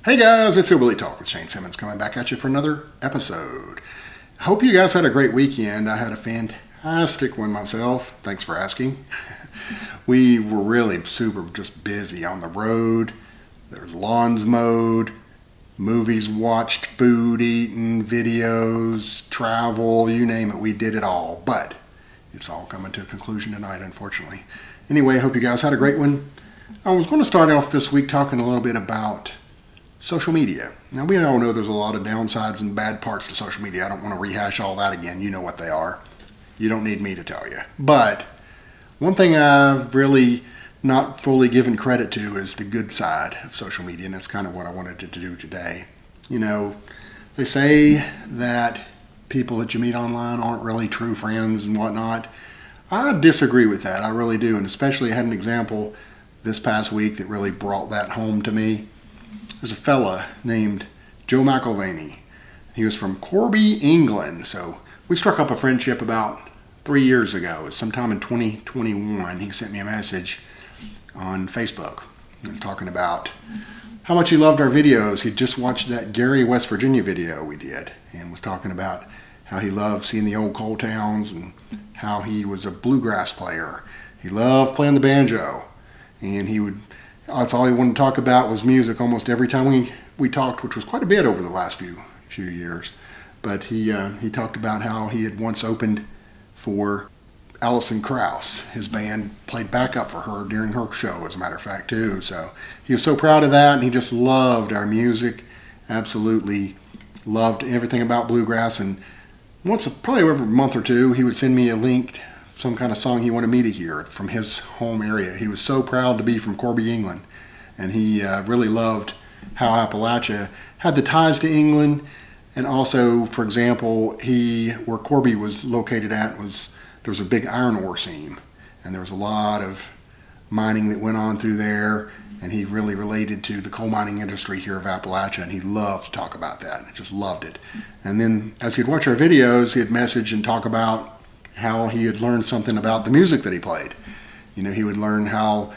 Hey guys, it's Hillbilly Talk with Shane Simmons coming back at you for another episode. I hope you guys had a great weekend. I had a fantastic one myself. Thanks for asking. We were really super just busy on the road. There was lawns mowed, movies watched, food eaten, videos, travel, you name it, we did it all. But it's all coming to a conclusion tonight, unfortunately. Anyway, I hope you guys had a great one. I was going to start off this week talking a little bit about social media. Now, we all know there's a lot of downsides and bad parts to social media. I don't want to rehash all that again. You know what they are. You don't need me to tell you. But one thing I've really not fully given credit to is the good side of social media, and that's kind of what I wanted to do today. You know, they say that people that you meet online aren't really true friends and whatnot. I disagree with that. I really do, and especially I had an example this past week that really brought that home to me. There's a fella named Joe McElvaney. He was from Corby, England. So we struck up a friendship about 3 years ago. Sometime in 2021, he sent me a message on Facebook. He was talking about how much he loved our videos. He'd just watched that Gary, West Virginia video we did and was talking about how he loved seeing the old coal towns and how he was a bluegrass player. He loved playing the banjo, and that's all he wanted to talk about was music almost every time we talked, which was quite a bit over the last few years. But he talked about how he had once opened for Alison Krauss. His band played backup for her during her show, as a matter of fact, too. So he was so proud of that, and he just loved our music, absolutely loved everything about bluegrass. And once, probably every month or two, he would send me a link, some kind of song he wanted me to hear from his home area. He was so proud to be from Corby, England, and he really loved how Appalachia had the ties to England. And also, for example, where Corby was located at there was a big iron ore seam, and there was a lot of mining that went on through there, and he really related to the coal mining industry here of Appalachia, and he loved to talk about that. Just loved it. And then as he'd watch our videos, he'd message and talk about how he had learned something about the music that he played. You know, he would learn how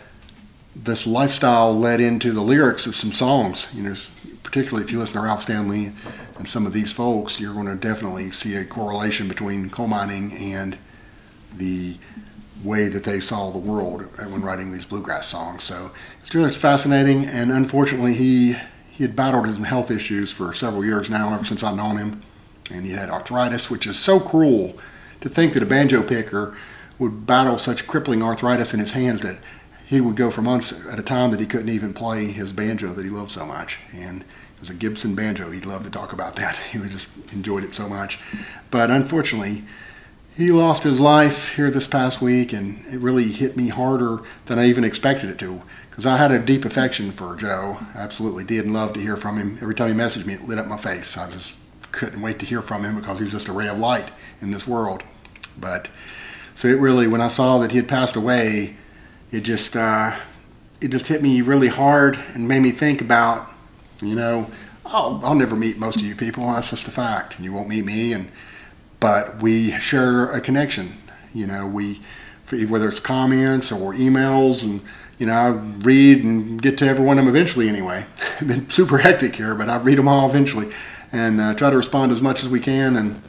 this lifestyle led into the lyrics of some songs. You know, particularly if you listen to Ralph Stanley and some of these folks, you're going to definitely see a correlation between coal mining and the way that they saw the world when writing these bluegrass songs. So it's really fascinating, and unfortunately he had battled some health issues for several years now, ever since I've known him, and he had arthritis, which is so cruel. To think that a banjo picker would battle such crippling arthritis in his hands that he would go for months at a time that he couldn't even play his banjo that he loved so much. And it was a Gibson banjo. He'd love to talk about that. He just enjoyed it so much. But unfortunately, he lost his life here this past week, and it really hit me harder than I even expected it to, because I had a deep affection for Joe. I absolutely did, and loved to hear from him. Every time he messaged me, it lit up my face. I just couldn't wait to hear from him because he was just a ray of light in this world. But so it really, when I saw that he had passed away, it just hit me really hard and made me think about, you know, I'll never meet most of you people. That's just a fact. You won't meet me, but we share a connection. You know, whether it's comments or emails, and you know, I read and get to every one of them eventually. Anyway, I've been super hectic here, but I read them all eventually, and try to respond as much as we can. And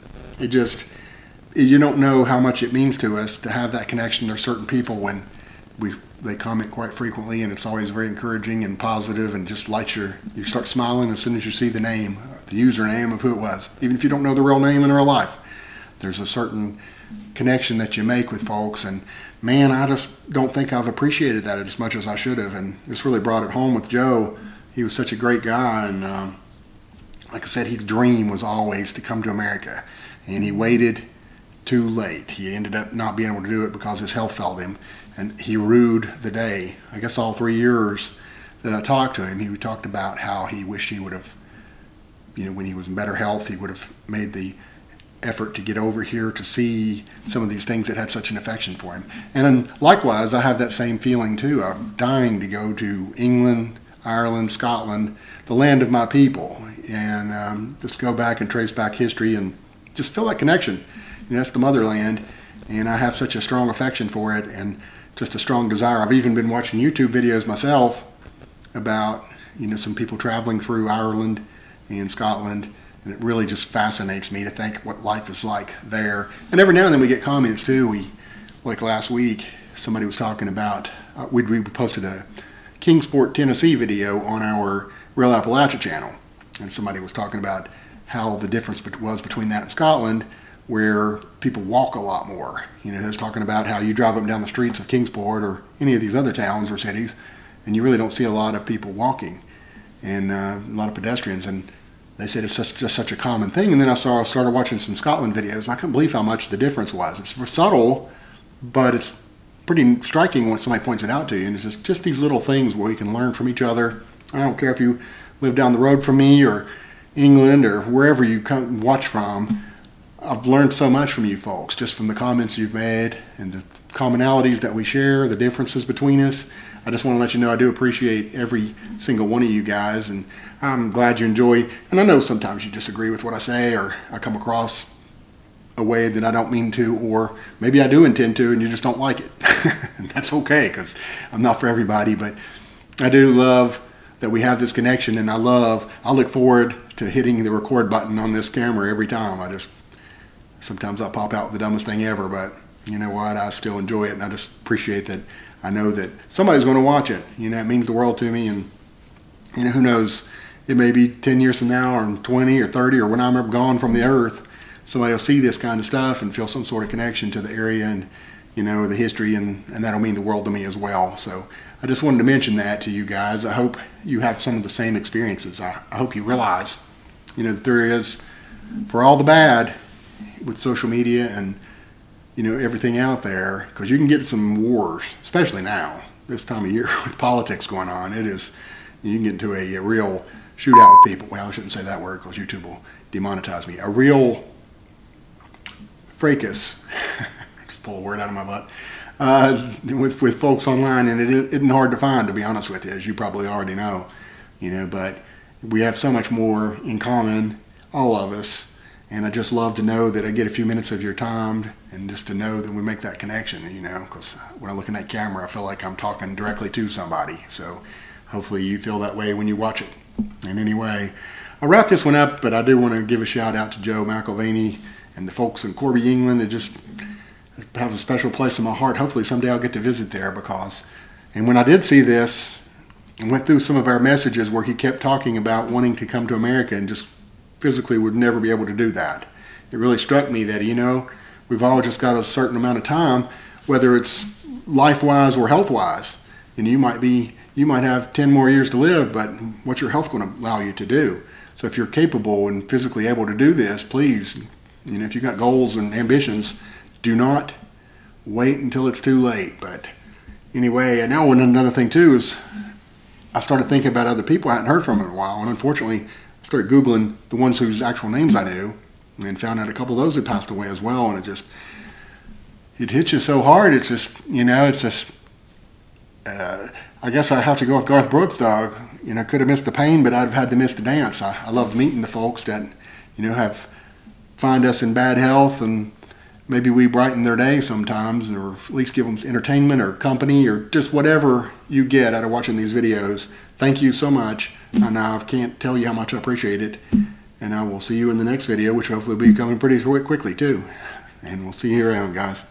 you don't know how much it means to us to have that connection. There are certain people when they comment quite frequently, and it's always very encouraging and positive, and just lights you start smiling as soon as you see the name, the username of who it was, even if you don't know the real name in real life. There's a certain connection that you make with folks, and man, I just don't think I've appreciated that as much as I should have, and this really brought it home with Joe. He was such a great guy, and like I said, his dream was always to come to America, and he waited too late. He ended up not being able to do it because his health failed him, and he rued the day. I guess all 3 years that I talked to him, he talked about how he wished he would have, you know, when he was in better health, he would have made the effort to get over here to see some of these things that had such an affection for him. And then likewise, I have that same feeling too. I'm dying to go to England, Ireland, Scotland, the land of my people, and just go back and trace back history and just feel that connection. You know, that's the motherland, and I have such a strong affection for it and just a strong desire. I've even been watching YouTube videos myself about, some people traveling through Ireland and Scotland, and it really just fascinates me to think what life is like there. And every now and then we get comments too. Like last week, somebody was talking about, we posted a Kingsport, Tennessee video on our Real Appalachia channel, and somebody was talking about how the difference was between that and Scotland, where people walk a lot more. They was talking about how you drive up and down the streets of Kingsport or any of these other towns or cities, and you really don't see a lot of people walking and a lot of pedestrians. And they said it's just such a common thing. And then I started watching some Scotland videos, and I couldn't believe how much the difference was. It's subtle, but it's pretty striking when somebody points it out to you. And it's just these little things where you can learn from each other. I don't care if you live down the road from me or England or wherever you come watch from. I've learned so much from you folks, just from the comments you've made and the commonalities that we share, the differences between us. I just want to let you know I do appreciate every single one of you guys, and I'm glad you enjoy. And I know sometimes you disagree with what I say, or I come across a way that I don't mean to, or maybe I do intend to and you just don't like it. And that's okay, because I'm not for everybody. But I do love that we have this connection, and I look forward to hitting the record button on this camera every time. Sometimes I'll pop out with the dumbest thing ever, but you know what? I still enjoy it, and I just appreciate that I know that somebody's going to watch it. It means the world to me, and who knows? It may be 10 years from now, or 20 or 30, or when I'm gone from the earth, somebody will see this kind of stuff and feel some sort of connection to the area and, the history, and that'll mean the world to me as well. So I just wanted to mention that to you guys. I hope you have some of the same experiences. I hope you realize, that there is, for all the bad with social media and everything out there, because you can get some wars, especially now this time of year with politics going on. You can get into a real shootout with people. Well, I shouldn't say that word because YouTube will demonetize me. A real fracas, just pull a word out of my butt, with folks online, and it isn't hard to find, to be honest with you, as you probably already know. But we have so much more in common, all of us. And I just love to know that I get a few minutes of your time, and just to know that we make that connection, because when I look in that camera, I feel like I'm talking directly to somebody. So hopefully you feel that way when you watch it. And anyway, I'll wrap this one up, but I do want to give a shout out to Joe McIlvaney and the folks in Corby, England. It just have a special place in my heart. Hopefully someday I'll get to visit there, and when I did see this and went through some of our messages where he kept talking about wanting to come to America and just physically would never be able to do that. It really struck me that, we've all just got a certain amount of time, whether it's life-wise or health-wise. You might have 10 more years to live, but what's your health going to allow you to do? So if you're capable and physically able to do this, please, if you've got goals and ambitions, do not wait until it's too late. But anyway, and now another thing too is I started thinking about other people I hadn't heard from in a while, and unfortunately I started Googling the ones whose actual names I knew, and found out a couple of those had passed away as well. And it hits you so hard. It's just, I guess I have to go with Garth Brooks' dog. Could have missed the pain, but I've had to miss the dance. I loved meeting the folks that, find us in bad health, and maybe we brighten their day sometimes, or at least give them entertainment or company or just whatever you get out of watching these videos. Thank you so much. And I can't tell you how much I appreciate it. And I will see you in the next video, which hopefully will be coming pretty quickly too. And we'll see you around, guys.